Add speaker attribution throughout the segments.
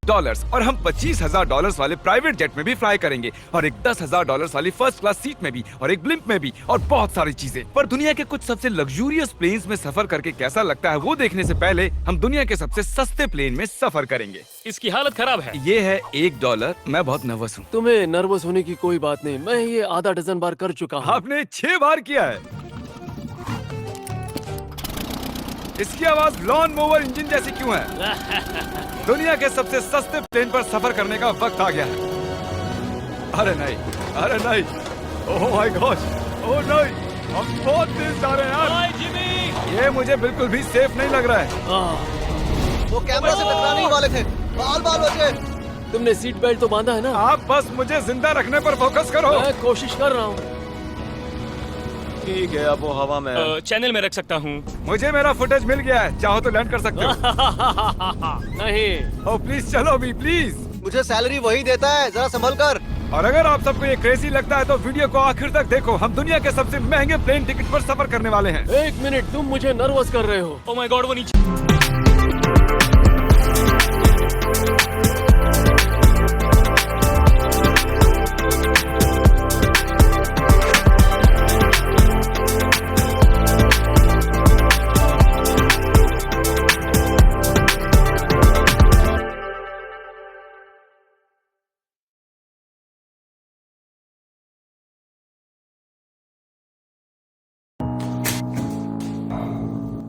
Speaker 1: $10 और हम $25,000 वाले प्राइवेट जेट में भी फ्लाई करेंगे और एक $10,000 वाली फर्स्ट क्लास सीट में भी और एक ब्लिम्प में भी और बहुत सारी चीजें। पर दुनिया के कुछ सबसे लग्जूरियस प्लेन्स में सफर करके कैसा लगता है वो देखने से पहले हम दुनिया के सबसे सस्ते प्लेन में सफर करेंगे।
Speaker 2: इसकी हालत खराब है।
Speaker 1: ये है $1। मैं बहुत नर्वस हूँ।
Speaker 3: तुम्हें नर्वस होने की कोई बात नहीं, मैं ये आधा डजन बार कर चुका हूँ।
Speaker 1: आपने 6 बार किया है। इसकी आवाज लॉन मोवर इंजन जैसी क्यों है? दुनिया के सबसे सस्ते प्लेन पर सफर करने का वक्त आ गया है। अरे नहीं, अरे नहीं, ओह माय गॉड, ओह नहीं, हम बहुत तेज जा रहे हैं यार।
Speaker 2: हाय जिमी,
Speaker 1: ये मुझे बिल्कुल भी सेफ नहीं लग रहा है।
Speaker 4: वो कैमरा से टकराने ही वाले थे। बाल बाल बचे।
Speaker 3: तुमने सीट बेल्ट तो बांधा है ना?
Speaker 1: आप बस मुझे जिंदा रखने पर फोकस करो।
Speaker 3: मैं कोशिश कर रहा हूँ।
Speaker 4: ठीक है, अब वो हवा में है।
Speaker 2: चैनल में रख सकता हूँ।
Speaker 1: मुझे मेरा फुटेज मिल गया है, चाहो तो लैंड कर सकते हो।
Speaker 3: नहीं,
Speaker 1: ओह प्लीज चलो भी प्लीज।
Speaker 4: मुझे सैलरी वही देता है, जरा संभल कर।
Speaker 1: और अगर आप सबको ये क्रेजी लगता है तो वीडियो को आखिर तक देखो। हम दुनिया के सबसे महंगे प्लेन टिकट पर सफर करने वाले हैं।
Speaker 3: 1 मिनट, तुम मुझे नर्वस कर रहे हो।
Speaker 2: ओह माय गॉड, वो नीचे।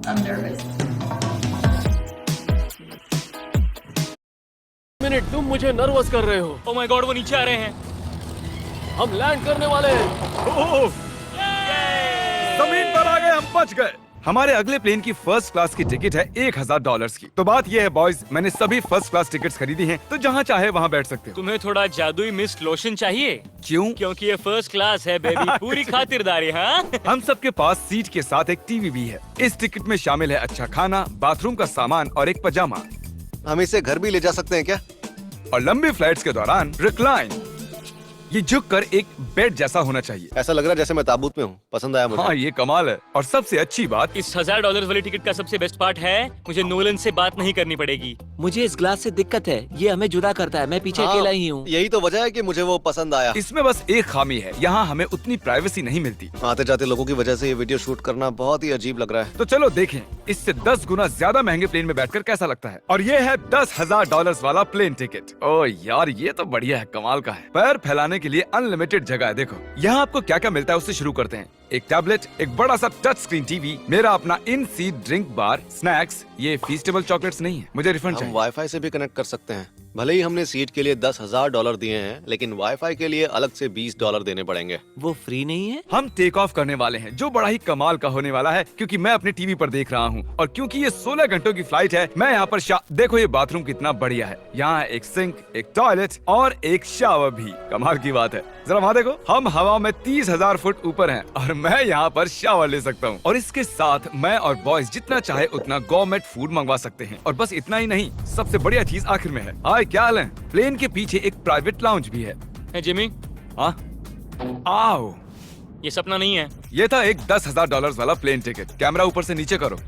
Speaker 5: I'm nervous.
Speaker 3: मिनट, तुम मुझे नर्वस कर रहे हो।
Speaker 2: ओह माय गॉड, वो नीचे आ रहे हैं।
Speaker 3: हम लैंड करने वाले हैं।
Speaker 1: ओह, जमीन पर आ गए, हम बच गए। हमारे अगले प्लेन की फर्स्ट क्लास की टिकट है $1,000 की। तो बात ये है बॉयज, मैंने सभी फर्स्ट क्लास टिकट्स खरीदी हैं, तो जहाँ चाहे वहाँ बैठ सकते हो।
Speaker 2: तुम्हें थोड़ा जादुई मिस्ट लोशन चाहिए?
Speaker 1: क्यों?
Speaker 2: क्योंकि ये फर्स्ट क्लास है बेबी, पूरी खातिरदारी। हाँ,
Speaker 1: हम सबके पास सीट के साथ एक टीवी भी है। इस टिकट में शामिल है अच्छा खाना, बाथरूम का सामान और एक पजामा।
Speaker 4: हम इसे घर भी ले जा सकते हैं क्या?
Speaker 1: और लंबी फ्लाइट्स के दौरान रिक्लाइन, ये झुककर एक बेड जैसा होना चाहिए।
Speaker 4: ऐसा लग रहा है जैसे मैं ताबूत में हूँ। पसंद आया मुझे।
Speaker 1: हाँ, ये कमाल है। और सबसे अच्छी बात,
Speaker 2: इस $1,000 वाली टिकट का सबसे बेस्ट पार्ट है, मुझे नोलन से बात नहीं करनी पड़ेगी।
Speaker 6: मुझे इस ग्लास से दिक्कत है, ये हमें जुदा करता है। मैं पीछे
Speaker 4: हाँ,
Speaker 6: अकेला ही हूँ।
Speaker 4: यही तो वजह है कि मुझे वो पसंद आया।
Speaker 1: इसमें बस एक खामी है, यहाँ हमें उतनी प्राइवेसी नहीं मिलती।
Speaker 4: आते जाते लोगों की वजह से ये वीडियो शूट करना बहुत ही अजीब लग रहा है।
Speaker 1: तो चलो देखें, इससे 10 गुना ज्यादा महंगे प्लेन में बैठकर कैसा लगता है। और ये है $10,000 वाला प्लेन टिकट। ओह यार, ये तो बढ़िया है, कमाल का है। पैर फैलाने के लिए अनलिमिटेड जगह है। देखो यहाँ आपको क्या क्या मिलता है, उससे शुरू करते हैं। एक टैबलेट, एक बड़ा सा टच स्क्रीन टीवी, मेरा अपना इन सीट ड्रिंक बार, स्नैक्स। ये फीस्टेबल चॉकलेट्स नहीं है, मुझे रिफंड
Speaker 4: हम
Speaker 1: चाहिए।
Speaker 4: वाईफाई से भी कनेक्ट कर सकते हैं। भले ही हमने सीट के लिए $10,000 दिए हैं, लेकिन वाईफाई के लिए अलग से $20 देने पड़ेंगे।
Speaker 6: वो फ्री नहीं है?
Speaker 1: हम टेक ऑफ करने वाले हैं, जो बड़ा ही कमाल का होने वाला है, क्योंकि मैं अपने टीवी पर देख रहा हूँ। और क्योंकि ये 16 घंटों की फ्लाइट है, मैं यहाँ पर देखो ये बाथरूम कितना बढ़िया है। यहाँ एक सिंक, एक टॉयलेट और एक शावर भी। कमाल की बात है, जरा वहाँ देखो, हम हवा में 30,000 फुट ऊपर हैं और मैं यहाँ पर शावर ले सकता हूँ। और इसके साथ मैं और बॉयज जितना चाहे उतना गवर्नमेंट फूड मंगवा सकते हैं। और बस इतना ही नहीं, सबसे बढ़िया चीज आखिर में है। हाय, क्या हाल है? प्लेन के पीछे एक प्राइवेट लाउंज भी है।
Speaker 2: है जिमी,
Speaker 1: हाँ, आओ।
Speaker 2: ये सपना नहीं है।
Speaker 1: ये था एक $10,000 वाला प्लेन टिकट। कैमरा ऊपर से नीचे करो।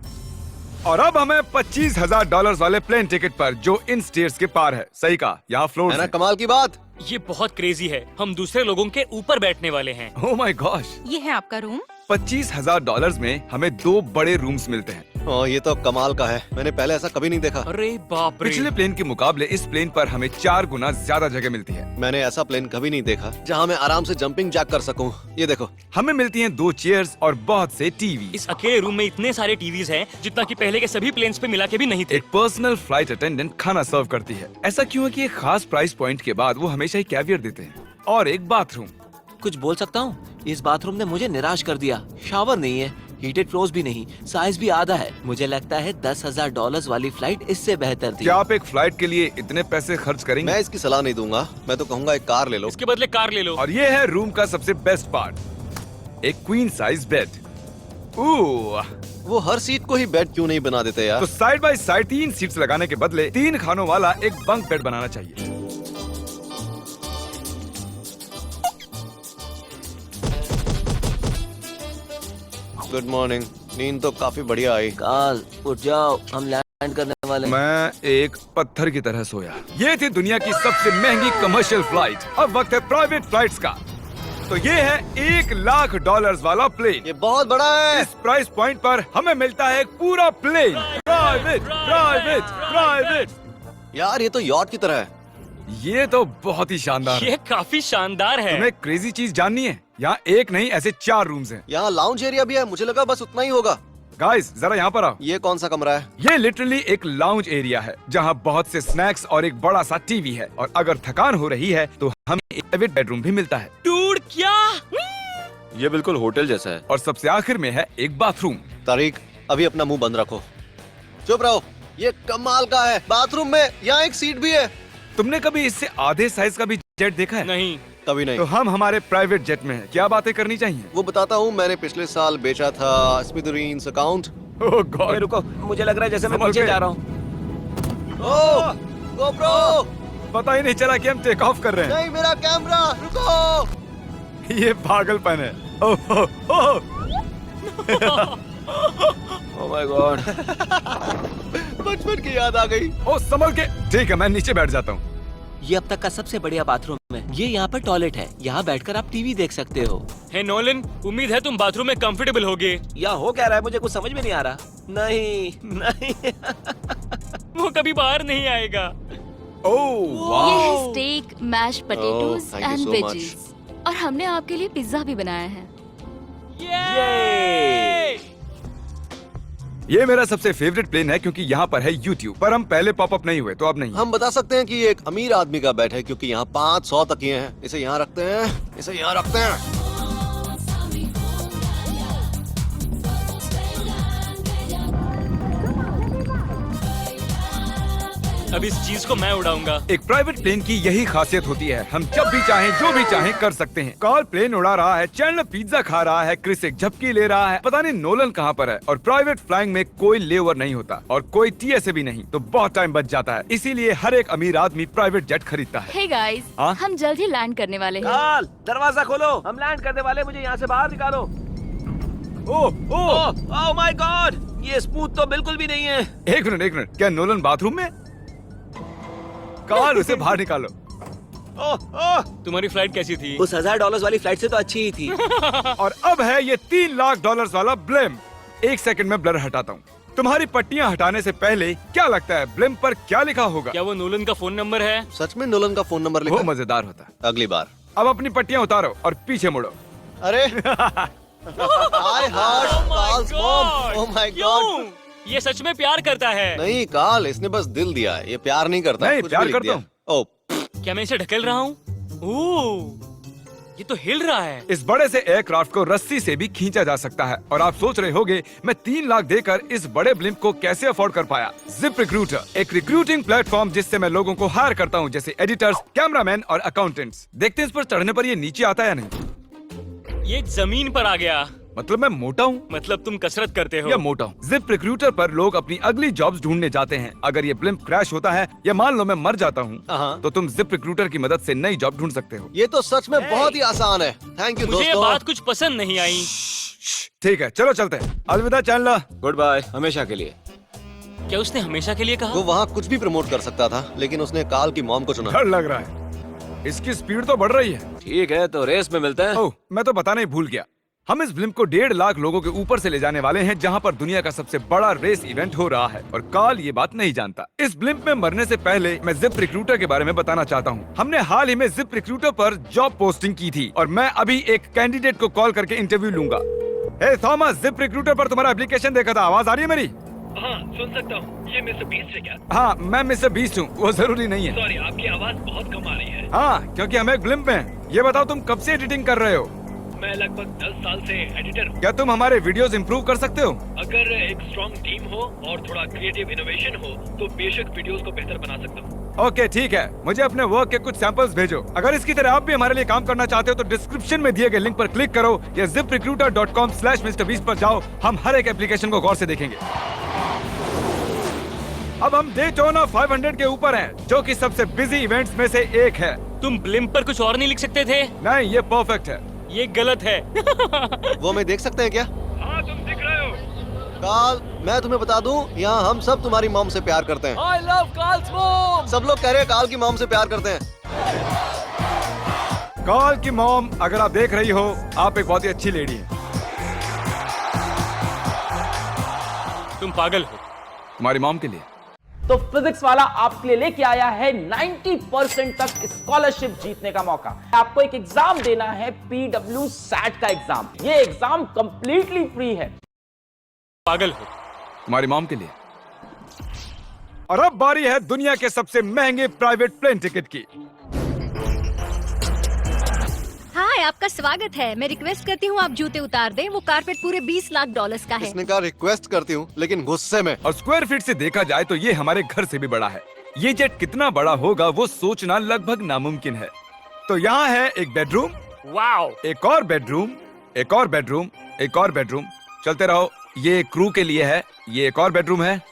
Speaker 1: और अब हमें $25,000 वाले प्लेन टिकट पर, जो इन स्टेयर्स के पार है। सही कहा, यहाँ फ्लोर
Speaker 4: है ना कमाल की बात?
Speaker 2: ये बहुत क्रेजी है, हम दूसरे लोगों के ऊपर बैठने वाले हैं।
Speaker 1: Oh my gosh.
Speaker 5: ये है आपका रूम।
Speaker 1: $25,000 में हमें 2 बड़े रूम्स मिलते हैं।
Speaker 4: ये तो कमाल का है, मैंने पहले ऐसा कभी नहीं देखा।
Speaker 2: अरे बाप रे।
Speaker 1: पिछले प्लेन के मुकाबले इस प्लेन पर हमें 4 गुना ज्यादा जगह मिलती है।
Speaker 4: मैंने ऐसा प्लेन कभी नहीं देखा जहाँ मैं आराम से जंपिंग जैक कर सकूं। ये देखो,
Speaker 1: हमें मिलती हैं 2 चेयर्स और बहुत से टीवी।
Speaker 2: इस अकेले रूम में इतने सारे टीवीज हैं, जितना कि पहले के सभी प्लेन्स पे मिला के भी नहीं थे।
Speaker 1: एक पर्सनल फ्लाइट अटेंडेंट खाना सर्व करती है। ऐसा क्यों है कि एक खास प्राइस पॉइंट के बाद वो हमेशा ही कैवियर देते हैं। और एक बाथरूम।
Speaker 6: कुछ बोल सकता हूँ? इस बाथरूम ने मुझे निराश कर दिया। शावर नहीं है, हीटेड फ्लोर्स भी नहीं, साइज भी आधा है। मुझे लगता है $10,000 वाली फ्लाइट इससे बेहतर थी।
Speaker 1: क्या आप एक फ्लाइट के लिए इतने पैसे खर्च करेंगे?
Speaker 4: मैं इसकी सलाह नहीं दूंगा। मैं तो कहूँगा एक कार ले लो।
Speaker 2: इसके बदले कार ले लो।
Speaker 1: और ये है रूम का सबसे बेस्ट पार्ट, एक क्वीन साइज बेड।
Speaker 4: वो हर सीट को ही बेड क्यों नहीं बना देते यार?
Speaker 1: तो साइड बाय साइड 3 सीट्स लगाने के बदले 3 खानों वाला एक बंक बेड बनाना चाहिए।
Speaker 4: Good morning. नींद तो काफी बढ़िया आई।
Speaker 6: काल, उठ जाओ, हम लैंड करने वाले हैं?
Speaker 1: मैं एक पत्थर की तरह सोया। ये थी दुनिया की सबसे महंगी कमर्शियल फ्लाइट। अब वक्त है प्राइवेट फ्लाइट्स का। तो ये है $1,00,000 वाला प्लेन।
Speaker 4: ये बहुत बड़ा है।
Speaker 1: इस प्राइस पॉइंट पर हमें मिलता है एक पूरा प्लेन। Private private private.
Speaker 4: यार ये तो यॉट की तरह है।
Speaker 1: ये तो बहुत ही शानदार है।
Speaker 2: ये काफी शानदार है।
Speaker 1: तुम्हें क्रेजी चीज जाननी है? यहाँ एक नहीं ऐसे 4 रूम्स हैं।
Speaker 4: यहाँ लाउंज एरिया भी है। मुझे लगा बस उतना ही होगा।
Speaker 1: गाइस जरा यहाँ पर आओ।
Speaker 4: ये कौन सा कमरा है?
Speaker 1: ये लिटरली एक लाउंज एरिया है जहाँ बहुत से स्नैक्स और एक बड़ा सा टीवी है। और अगर थकान हो रही है तो हमें एक प्राइवेट बेडरूम भी मिलता है।
Speaker 2: डूड क्या?
Speaker 7: ये बिल्कुल होटल जैसा है।
Speaker 1: और सबसे आखिर में है एक बाथरूम।
Speaker 4: तारिक अभी अपना मुंह बंद रखो। चुप रहो। ये कमाल का है। बाथरूम में यहाँ एक सीट भी है।
Speaker 1: तुमने कभी इससे आधे साइज का भी जेट देखा है?
Speaker 2: नहीं।
Speaker 4: कभी नहीं।
Speaker 1: तो हम हमारे प्राइवेट जेट में हैं। क्या बातें करनी चाहिए?
Speaker 4: वो बताता हूँ, मैंने पिछले साल बेचा था स्मिथरीन्स अकाउंट।
Speaker 1: ओह
Speaker 6: अरे
Speaker 1: गॉड।
Speaker 6: रुको, मुझे लग रहा है जैसे मैं
Speaker 1: संभल
Speaker 6: पीछे
Speaker 1: के।
Speaker 6: जा रहा हूँ।
Speaker 4: ओह गोप्रो,
Speaker 1: पता ही नहीं चला कि हम टेक ऑफ कर रहे
Speaker 4: नहीं मेरा कैमरा, रुको।
Speaker 1: हैं। ये पागलपन है। Oh oh, oh.
Speaker 6: Oh my god.
Speaker 4: बचपन की याद आ गई।
Speaker 1: ओ संभल के। ठीक है मैं नीचे बैठ जाता हूँ।
Speaker 6: ये अब तक का सबसे बढ़िया बाथरूम है। ये यहाँ पर टॉयलेट है। यहाँ बैठकर आप टीवी देख सकते हो।
Speaker 2: हे नोलन, उम्मीद है तुम बाथरूम में कंफर्टेबल होगे।
Speaker 6: या हो क्या रहा है मुझे कुछ समझ में नहीं आ रहा। नहीं नहीं।
Speaker 2: वो कभी बाहर नहीं आएगा।
Speaker 1: ओह
Speaker 5: ये
Speaker 1: वाह।
Speaker 5: है steak, mash potatoes
Speaker 4: thank you
Speaker 5: and
Speaker 4: so
Speaker 5: veggies. और हमने आपके लिए पिज्जा भी बनाया है।
Speaker 1: ये मेरा सबसे फेवरेट प्लेन है क्योंकि यहाँ पर है YouTube। पर हम पहले पॉपअप नहीं हुए तो अब नहीं।
Speaker 4: हम बता सकते हैं कि ये एक अमीर आदमी का बेड है क्योंकि यहाँ 500 तकिए हैं। इसे यहाँ रखते हैं, इसे यहाँ रखते हैं।
Speaker 2: अब इस चीज को मैं उड़ाऊंगा।
Speaker 1: एक प्राइवेट प्लेन की यही खासियत होती है। हम जब भी चाहें जो भी चाहें कर सकते हैं। कार्ल प्लेन उड़ा रहा है, चैंडलर पिज्जा खा रहा है, क्रिस एक झपकी ले रहा है। पता नहीं नोलन कहाँ पर है। और प्राइवेट फ्लाइंग में कोई लेओवर नहीं होता और कोई TSA भी नहीं, तो बहुत टाइम बच जाता है। इसीलिए हर एक अमीर आदमी प्राइवेट जेट खरीदता है।
Speaker 5: हे गाइस,
Speaker 1: हाँ?
Speaker 5: हम जल्द ही लैंड करने वाले हैं।
Speaker 6: काल, दरवाजा खोलो, हम लैंड करने वाले। मुझे यहाँ से बाहर निकालो।
Speaker 1: ओह ओह।
Speaker 6: ओह माय गॉड, ये स्मूथ तो बिल्कुल भी नहीं है।
Speaker 1: एक मिनट, क्या नोलन बाथरूम में? कार्ल उसे बाहर निकालो।
Speaker 6: ओह ओह,
Speaker 2: तुम्हारी फ्लाइट कैसी थी?
Speaker 6: उस $1,000 वाली फ्लाइट से तो अच्छी ही थी।
Speaker 1: और अब है ये $3,00,000 वाला ब्लिम। एक सेकंड में ब्लर हटाता हूँ। तुम्हारी पट्टियाँ हटाने से पहले क्या लगता है ब्लिम पर क्या लिखा होगा?
Speaker 2: क्या वो नोलन का फोन नंबर है?
Speaker 4: सच में नोलन का फोन नंबर
Speaker 1: वो
Speaker 4: लिखा है?
Speaker 1: मजेदार होता है।
Speaker 4: अगली बार।
Speaker 1: अब अपनी पट्टियाँ उतारो और पीछे मुड़ो।
Speaker 4: अरे I heard Carl's mom. Oh my God.
Speaker 2: क्यों? ये सच में प्यार करता है।
Speaker 4: नहीं कार्ल, इसने बस दिल दिया है। ये प्यार नहीं करता।
Speaker 1: नहीं,
Speaker 4: कुछ
Speaker 1: प्यार
Speaker 4: भी लिख
Speaker 1: करता
Speaker 4: दिया।
Speaker 1: हूँ।
Speaker 4: ओह
Speaker 2: क्या मैं इसे ढकेल रहा हूँ? ओह, ये तो हिल रहा है।
Speaker 1: इस बड़े से एयरक्राफ्ट को रस्सी से भी खींचा जा सकता है। और आप सोच रहे होंगे मैं 3 लाख देकर इस बड़े ब्लिम्प को कैसे अफोर्ड कर पाया। जिप रिक्रूटर, एक रिक्रूटिंग प्लेटफॉर्म जिससे मैं लोगों को हायर करता हूँ, जैसे एडिटर्स, कैमरामैन और अकाउंटेंट्स। देखते हैं इस पर चढ़ने पर ये नीचे आता है या नहीं।
Speaker 2: ये जमीन पर आ गया।
Speaker 1: मतलब मैं मोटा हूँ
Speaker 2: मतलब तुम कसरत करते हो।
Speaker 1: या मोटा हूँ। जिप रिक्रूटर पर लोग अपनी अगली जॉब्स ढूंढने जाते हैं। अगर ये ब्लिम्प क्रैश होता है या मान लो मैं मर जाता हूँ,
Speaker 4: हाँ।
Speaker 1: तो तुम जिप रिक्रूटर की मदद से नई जॉब ढूंढ सकते हो।
Speaker 4: ये तो सच में बहुत ही आसान है। थैंक यू
Speaker 2: मुझे ये
Speaker 4: दोस्तों।
Speaker 2: बात कुछ पसंद नहीं आई।
Speaker 1: ठीक है चलो चलते हैं। अलविदा चैंडलर।
Speaker 7: गुड बाय, हमेशा के लिए।
Speaker 2: क्या उसने हमेशा के लिए
Speaker 4: वो
Speaker 2: कहा?
Speaker 4: वहाँ कुछ भी प्रमोट कर सकता था, लेकिन उसने कार्ल की मॉम को चुना।
Speaker 1: डर लग रहा है। इसकी स्पीड तो बढ़ रही है।
Speaker 7: ठीक है तो रेस में मिलते हैं।
Speaker 1: ओह, मैं तो बताना ही भूल गया। हम इस ब्लिम्प को 1.5 लाख लोगों के ऊपर से ले जाने वाले हैं, जहां पर दुनिया का सबसे बड़ा रेस इवेंट हो रहा है। और कार्ल ये बात नहीं जानता। इस ब्लिम्प में मरने से पहले मैं जिप रिक्रूटर के बारे में बताना चाहता हूं। हमने हाल ही में जिप रिक्रूटर पर जॉब पोस्टिंग की थी और मैं अभी एक कैंडिडेट को कॉल करके इंटरव्यू लूंगा। हे थॉमस, जिप रिक्रूटर पर तुम्हारा एप्लीकेशन देखा था। आवाज आ रही है मेरी?
Speaker 8: हाँ, सुन सकता हूँ। ये मिस्टर बीस्ट है क्या?
Speaker 1: हाँ, मैं मिस्टर बीस्ट हूँ। वो जरूरी नहीं है।
Speaker 8: सॉरी, आपकी आवाज बहुत कम आ रही है।
Speaker 1: हाँ, क्योंकि हम एक ब्लिम्प में हैं। ये बताओ तुम कब से एडिटिंग कर रहे हो?
Speaker 8: मैं लगभग 10 साल से एडिटर हूँ।
Speaker 1: क्या तुम हमारे वीडियोस इंप्रूव कर सकते हो?
Speaker 8: अगर एक स्ट्रॉन्ग टीम हो और थोड़ा क्रिएटिव इनोवेशन हो तो बेशक वीडियोस को बेहतर बना सकता हूँ।
Speaker 1: ओके ठीक है, मुझे अपने वर्क के कुछ सैंपल्स भेजो। अगर इसकी तरह आप भी हमारे लिए काम करना चाहते हो तो डिस्क्रिप्शन में दिए गए लिंक पर क्लिक करो या ziprecruiter.com/MrBeast पर जाओ। हम हर एक एप्लीकेशन को गौर से देखेंगे। अब हम डेटोना 500 के ऊपर हैं, जो कि सबसे बिजी इवेंट्स में से एक है।
Speaker 2: तुम ब्लिम्प पर कुछ और नहीं लिख सकते थे?
Speaker 1: नहीं, ये परफेक्ट है।
Speaker 2: ये गलत है।
Speaker 4: वो हमें देख सकते हैं क्या?
Speaker 8: हाँ, तुम दिख रहे हो।
Speaker 4: कार्ल, मैं तुम्हें बता दूं, यहाँ हम सब तुम्हारी मॉम से प्यार करते हैं।
Speaker 3: I love Carl's mom.
Speaker 4: सब लोग कह रहे हैं काल की मॉम से प्यार करते हैं।
Speaker 1: कार्ल की मॉम, अगर आप देख रही हो, आप एक बहुत ही अच्छी लेडी हैं।
Speaker 2: तुम पागल हो।
Speaker 1: तुम्हारी मॉम के लिए।
Speaker 9: तो फिजिक्स वाला आपके लिए लेके आया है 90% तक स्कॉलरशिप जीतने का मौका। आपको एक एग्जाम देना है, PW SAT का एग्जाम। ये एग्जाम कंप्लीटली फ्री है।
Speaker 2: पागल हो।
Speaker 1: तुम्हारी मॉम के लिए। और अब बारी है दुनिया के सबसे महंगे प्राइवेट प्लेन टिकट की।
Speaker 10: हाय, आपका स्वागत है। मैं रिक्वेस्ट करती हूँ आप जूते उतार दें। वो कारपेट पूरे $20 लाख का है।
Speaker 4: इसने कहा रिक्वेस्ट करती हूँ, लेकिन गुस्से में।
Speaker 1: और स्क्वायर फीट से देखा जाए तो ये हमारे घर से भी बड़ा है। ये जेट कितना बड़ा होगा वो सोचना लगभग नामुमकिन है। तो यहाँ है एक बेडरूम,
Speaker 2: वाओ,
Speaker 1: एक और बेडरूम, एक और बेडरूम, एक और बेडरूम। चलते रहो। ये क्रू के लिए है। ये एक और बेडरूम है।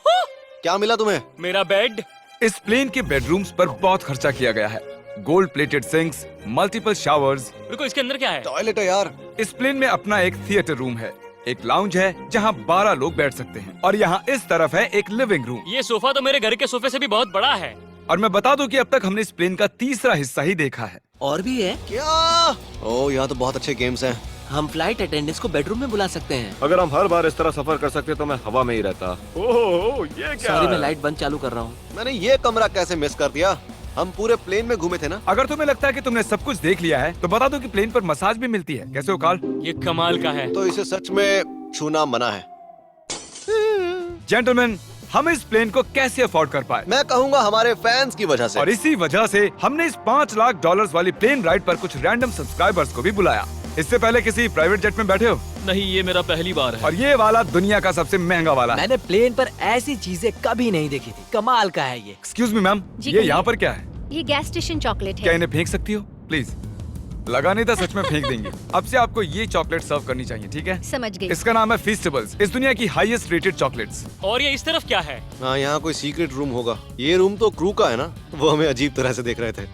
Speaker 4: क्या मिला तुम्हें?
Speaker 2: मेरा बेड।
Speaker 1: इस प्लेन के बेडरूम्स पर बहुत खर्चा किया गया है। Gold plated sinks, multiple showers.
Speaker 2: रुको, इसके अंदर क्या है?
Speaker 4: टॉयलेट है यार।
Speaker 1: इस प्लेन में अपना एक थिएटर रूम है, एक लाउंज है जहाँ 12 लोग बैठ सकते हैं, और यहाँ इस तरफ है एक लिविंग रूम।
Speaker 2: ये सोफा तो मेरे घर के सोफे से भी बहुत बड़ा है।
Speaker 1: और मैं बता दूं कि अब तक हमने इस प्लेन का तीसरा हिस्सा ही देखा है।
Speaker 6: और भी है।
Speaker 4: क्या? ओह, यहाँ तो बहुत अच्छे गेम्स हैं।
Speaker 6: हम फ्लाइट अटेंडेंट्स को बेडरूम में बुला सकते हैं।
Speaker 7: अगर हम हर बार इस तरह सफर कर सकते तो मैं हवा में ही रहता। ओह, ये क्या?
Speaker 6: सॉरी, मैं लाइट बंद चालू कर रहा हूँ।
Speaker 4: मैंने ये कमरा कैसे मिस कर दिया? हम पूरे प्लेन में घूमे थे ना।
Speaker 1: अगर तुम्हें लगता है कि तुमने सब कुछ देख लिया है तो बता दो कि प्लेन पर मसाज भी मिलती है। कैसे हो कार्ल?
Speaker 2: ये कमाल का है।
Speaker 4: तो इसे सच में छूना मना है।
Speaker 1: जेंटलमैन, हम इस प्लेन को कैसे अफोर्ड कर पाए?
Speaker 4: मैं कहूँगा हमारे फैंस की वजह से।
Speaker 1: और इसी वजह से हमने इस $5 लाख वाली प्लेन राइड पर कुछ रैंडम सब्सक्राइबर्स को भी बुलाया। इससे पहले किसी प्राइवेट जेट में बैठे हो?
Speaker 3: नहीं, ये मेरा पहली बार है।
Speaker 1: और ये वाला दुनिया का सबसे महंगा वाला है।
Speaker 11: मैंने प्लेन पर ऐसी चीजें कभी नहीं देखी थी। कमाल का है ये।
Speaker 1: एक्सक्यूज मी मैम,
Speaker 10: जी
Speaker 1: ये
Speaker 10: कहिए।
Speaker 1: यहाँ पर क्या है?
Speaker 10: ये गैस स्टेशन चॉकलेट
Speaker 1: क्या
Speaker 10: है।
Speaker 1: इन्हें फेंक सकती हो प्लीज? लगा नहीं था, सच में फेंक देंगे। अब से आपको ये चॉकलेट सर्व करनी चाहिए, ठीक है?
Speaker 10: समझ गई।
Speaker 1: इसका नाम है फीस्टेबल्स, इस दुनिया की हाईएस्ट रेटेड चॉकलेट्स।
Speaker 2: और ये इस तरफ क्या है?
Speaker 4: हाँ, यहाँ कोई सीक्रेट रूम होगा। ये रूम तो क्रू का है ना, वो हमें अजीब तरह से देख रहे थे।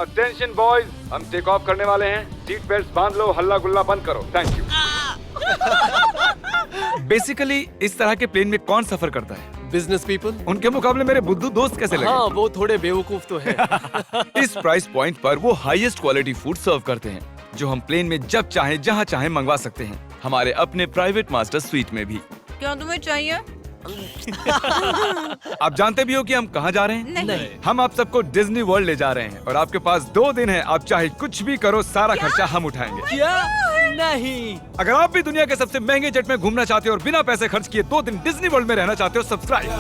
Speaker 1: अटेंशन बॉयज, हम टेक ऑफ करने वाले हैं। सीट बेल्ट बांध लो, हल्ला गुल्ला बंद करो। Thank you. बेसिकली इस तरह के प्लेन में कौन सफर करता है?
Speaker 3: Business people.
Speaker 1: उनके मुकाबले मेरे बुद्धू दोस्त कैसे लगे?
Speaker 3: हाँ, वो थोड़े बेवकूफ तो है।
Speaker 1: इस प्राइस पॉइंट पर वो हाईएस्ट क्वालिटी फूड सर्व करते हैं, जो हम प्लेन में जब चाहे जहाँ चाहे मंगवा सकते हैं, हमारे अपने प्राइवेट मास्टर स्वीट में भी।
Speaker 5: क्या तुम्हें चाहिए?
Speaker 1: आप जानते भी हो कि हम कहाँ जा रहे हैं?
Speaker 11: नहीं।
Speaker 1: हम आप सबको डिज्नी वर्ल्ड ले जा रहे हैं, और आपके पास 2 दिन है। आप चाहे कुछ भी करो, सारा खर्चा हम उठाएंगे।
Speaker 11: क्या? नहीं।
Speaker 1: अगर आप भी दुनिया के सबसे महंगे जेट में घूमना चाहते हो और बिना पैसे खर्च किए 2 दिन डिज्नी वर्ल्ड में रहना चाहते हो, सब्सक्राइब।